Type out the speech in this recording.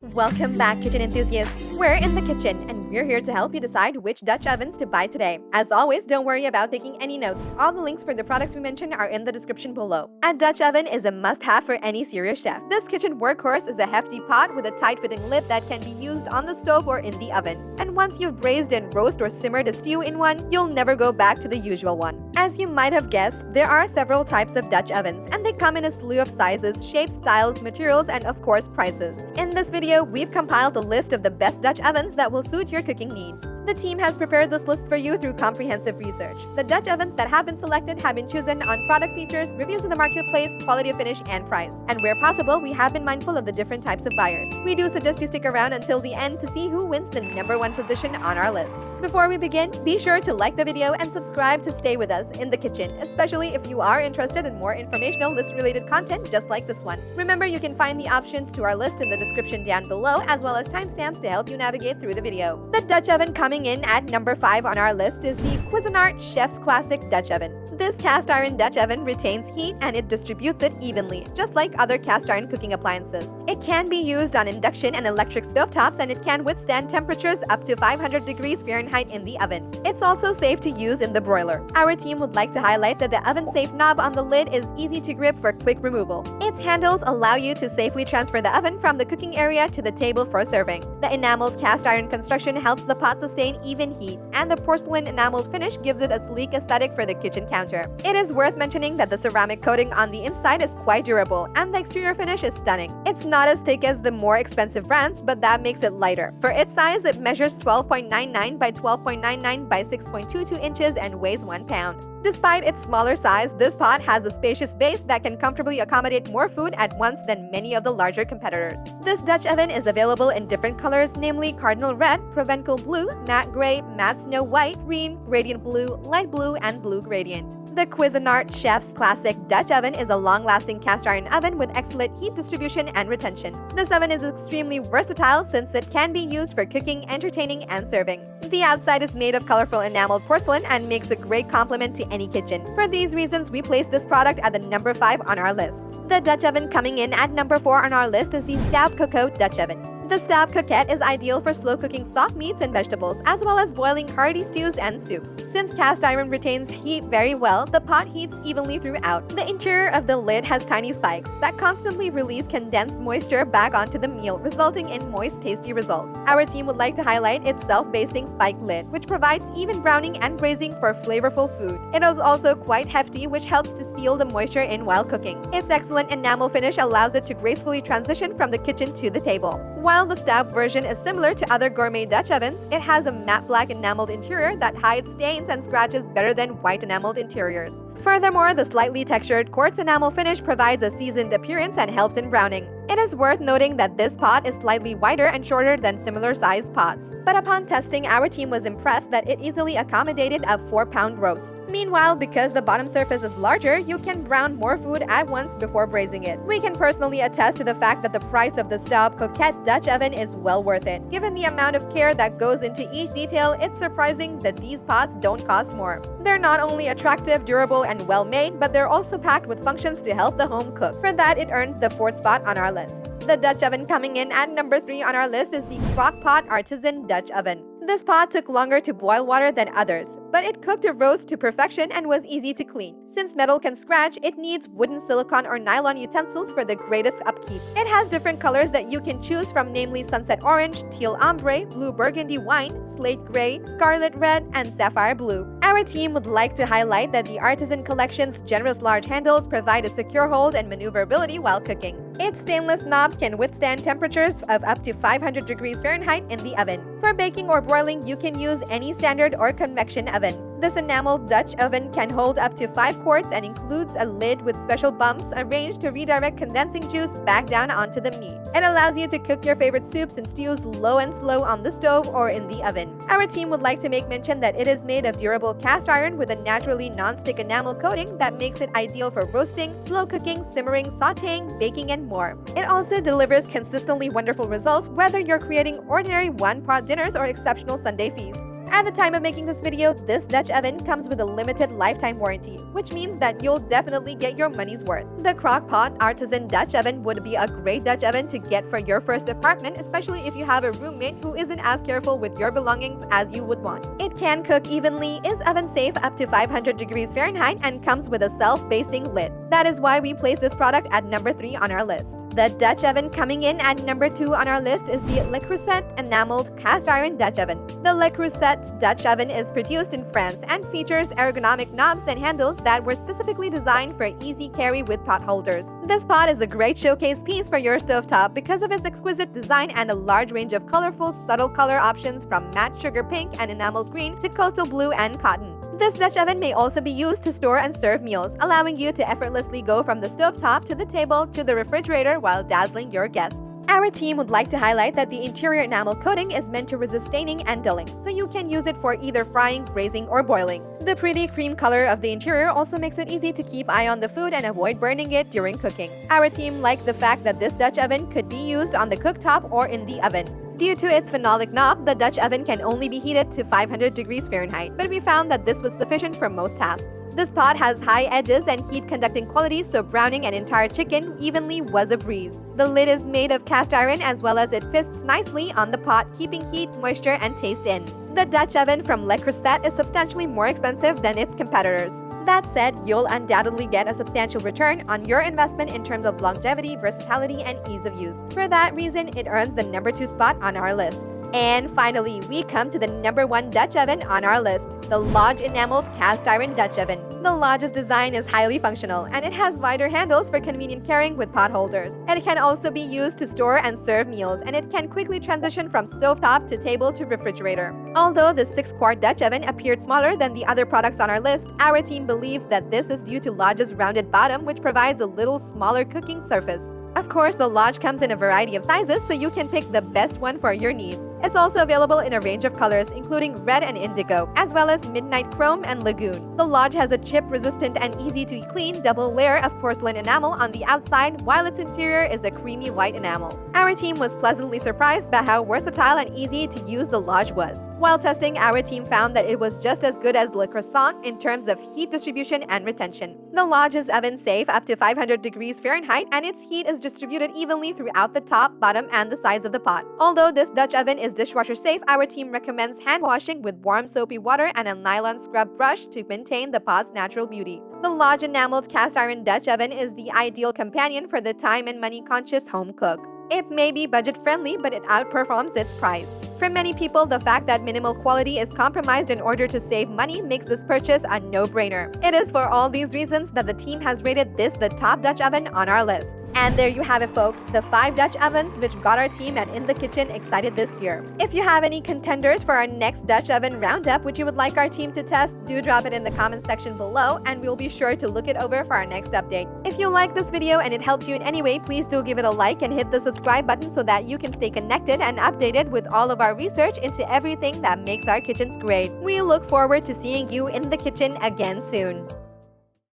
Welcome back, kitchen enthusiasts. We're in the kitchen, and we're here to help you decide which Dutch ovens to buy today. As always, don't worry about taking any notes. All the links for the products we mentioned are in the description below. A Dutch oven is a must-have for any serious chef. This kitchen workhorse is a hefty pot with a tight-fitting lid that can be used on the stove or in the oven. And once you've braised and roast or simmered a stew in one, you'll never go back to the usual one. As you might have guessed, there are several types of Dutch ovens, and they come in a slew of sizes, shapes, styles, materials, and of course, prices. In this video, we've compiled a list of the best Dutch ovens that will suit your cooking needs. The team has prepared this list for you through comprehensive research. The Dutch ovens that have been selected have been chosen on product features, reviews in the marketplace, quality of finish, and price. And where possible, we have been mindful of the different types of buyers. We do suggest you stick around until the end to see who wins the #1 position on our list. Before we begin, be sure to like the video and subscribe to stay with us in the kitchen, especially if you are interested in more informational list-related content just like this one. Remember, you can find the options to our list in the description down below, as well as timestamps to help you navigate through the video. The Dutch oven coming in at number 5 on our list is the Cuisinart Chef's Classic Dutch Oven. This cast iron Dutch oven retains heat and it distributes it evenly, just like other cast iron cooking appliances. It can be used on induction and electric stovetops, and it can withstand temperatures up to 500 degrees Fahrenheit in the oven. It's also safe to use in the broiler. Our team would like to highlight that the oven-safe knob on the lid is easy to grip for quick removal. Its handles allow you to safely transfer the oven from the cooking area to the table for serving. The enameled cast iron construction helps the pot sustain even heat, and the porcelain enameled finish gives it a sleek aesthetic for the kitchen counter. It is worth mentioning that the ceramic coating on the inside is quite durable, and the exterior finish is stunning. It's not as thick as the more expensive brands, but that makes it lighter. For its size, it measures 12.99 by 12.99 by 6.22 inches and weighs 1 pound. Despite its smaller size, this pot has a spacious base that can comfortably accommodate more food at once than many of the larger competitors. This Dutch oven is available in different colors, namely cardinal red, provencal blue, matte gray, matte snow white, cream, gradient blue, light blue, and blue gradient. The Cuisinart Chef's Classic Dutch Oven is a long-lasting cast iron oven with excellent heat distribution and retention. This oven is extremely versatile since it can be used for cooking, entertaining, and serving. The outside is made of colorful enameled porcelain and makes a great complement to any kitchen. For these reasons, we place this product at the number 5 on our list. The Dutch oven coming in at number 4 on our list is the Staub Cocotte Dutch Oven. The Staub Cocotte is ideal for slow-cooking soft meats and vegetables, as well as boiling hearty stews and soups. Since cast iron retains heat very well, the pot heats evenly throughout. The interior of the lid has tiny spikes that constantly release condensed moisture back onto the meal, resulting in moist, tasty results. Our team would like to highlight its self-basting spike lid, which provides even browning and braising for flavorful food. It is also quite hefty, which helps to seal the moisture in while cooking. Its excellent enamel finish allows it to gracefully transition from the kitchen to the table. While the Staub version is similar to other gourmet Dutch ovens, it has a matte black enameled interior that hides stains and scratches better than white enameled interiors. Furthermore, the slightly textured quartz enamel finish provides a seasoned appearance and helps in browning. It is worth noting that this pot is slightly wider and shorter than similar-sized pots. But upon testing, our team was impressed that it easily accommodated a 4-pound roast. Meanwhile, because the bottom surface is larger, you can brown more food at once before braising it. We can personally attest to the fact that the price of the Staub Cocotte Dutch Oven is well worth it. Given the amount of care that goes into each detail, it's surprising that these pots don't cost more. They're not only attractive, durable, and well-made, but they're also packed with functions to help the home cook. For that, it earns the 4th spot on our list. The Dutch oven coming in at number 3 on our list is the Crock-Pot Artisan Dutch Oven. This pot took longer to boil water than others, but it cooked a roast to perfection and was easy to clean. Since metal can scratch, it needs wooden, silicone, or nylon utensils for the greatest upkeep. It has different colors that you can choose from, namely sunset orange, teal ombre, blue burgundy wine, slate gray, scarlet red, and sapphire blue. Our team would like to highlight that the Artisan Collection's generous large handles provide a secure hold and maneuverability while cooking. Its stainless knobs can withstand temperatures of up to 500 degrees Fahrenheit in the oven. For baking or broiling, you can use any standard or convection oven. This enameled Dutch oven can hold up to 5 quarts and includes a lid with special bumps arranged to redirect condensing juice back down onto the meat. It allows you to cook your favorite soups and stews low and slow on the stove or in the oven. Our team would like to make mention that it is made of durable cast iron with a naturally non-stick enamel coating that makes it ideal for roasting, slow cooking, simmering, sautéing, baking, and more. It also delivers consistently wonderful results whether you're creating ordinary one-pot dinners or exceptional Sunday feasts. At the time of making this video, this Dutch oven comes with a limited lifetime warranty, which means that you'll definitely get your money's worth. The Crock-Pot Artisan Dutch oven would be a great Dutch oven to get for your first apartment, especially if you have a roommate who isn't as careful with your belongings as you would want. It can cook evenly, is oven safe up to 500 degrees Fahrenheit, and comes with a self-basting lid. That is why we place this product at number 3 on our list. The Dutch oven coming in at number 2 on our list is the Creuset Enameled Cast Iron Dutch Oven. The Creuset Dutch Oven is produced in France and features ergonomic knobs and handles that were specifically designed for easy carry with pot holders. This pot is a great showcase piece for your stovetop because of its exquisite design and a large range of colorful, subtle color options from matte sugar pink and enameled green to coastal blue and cotton. This Dutch oven may also be used to store and serve meals, allowing you to effortlessly go from the stovetop to the table to the refrigerator while dazzling your guests. Our team would like to highlight that the interior enamel coating is meant to resist staining and dulling, so you can use it for either frying, braising, or boiling. The pretty cream color of the interior also makes it easy to keep eye on the food and avoid burning it during cooking. Our team liked the fact that this Dutch oven could be used on the cooktop or in the oven. Due to its phenolic knob, the Dutch oven can only be heated to 500 degrees Fahrenheit, but we found that this was sufficient for most tasks. This pot has high edges and heat-conducting qualities, so browning an entire chicken evenly was a breeze. The lid is made of cast iron as well as it fits nicely on the pot, keeping heat, moisture, and taste in. The Dutch oven from Le Creuset is substantially more expensive than its competitors. That said, you'll undoubtedly get a substantial return on your investment in terms of longevity, versatility, and ease of use. For that reason, it earns the number 2 spot on our list. And finally, we come to the number 1 Dutch oven on our list, the Lodge Enameled Cast Iron Dutch Oven. The Lodge's design is highly functional, and it has wider handles for convenient carrying with pot holders. It can also be used to store and serve meals, and it can quickly transition from stovetop to table to refrigerator. Although the 6-quart Dutch oven appeared smaller than the other products on our list, our team believes that this is due to Lodge's rounded bottom, which provides a little smaller cooking surface. Of course, the Lodge comes in a variety of sizes, so you can pick the best one for your needs. It's also available in a range of colors, including red and indigo, as well as midnight chrome and lagoon. The Lodge has a chip-resistant and easy-to-clean double layer of porcelain enamel on the outside, while its interior is a creamy white enamel. Our team was pleasantly surprised by how versatile and easy to use the Lodge was. While testing, our team found that it was just as good as Le Creuset in terms of heat distribution and retention. The Lodge is oven-safe up to 500 degrees Fahrenheit, and its heat is distributed evenly throughout the top, bottom, and the sides of the pot. Although this Dutch oven is dishwasher safe, our team recommends hand washing with warm soapy water and a nylon scrub brush to maintain the pot's natural beauty. The Lodge Enameled Cast Iron Dutch Oven is the ideal companion for the time and money conscious home cook. It may be budget-friendly, but it outperforms its price. For many people, the fact that minimal quality is compromised in order to save money makes this purchase a no-brainer. It is for all these reasons that the team has rated this the top Dutch oven on our list. And there you have it, folks, the 5 Dutch ovens which got our team at In the Kitchen excited this year. If you have any contenders for our next Dutch oven roundup which you would like our team to test, do drop it in the comment section below and we'll be sure to look it over for our next update. If you like this video and it helped you in any way, please do give it a like and hit the subscribe button so that you can stay connected and updated with all of our research into everything that makes our kitchens great. We look forward to seeing you in the kitchen again soon.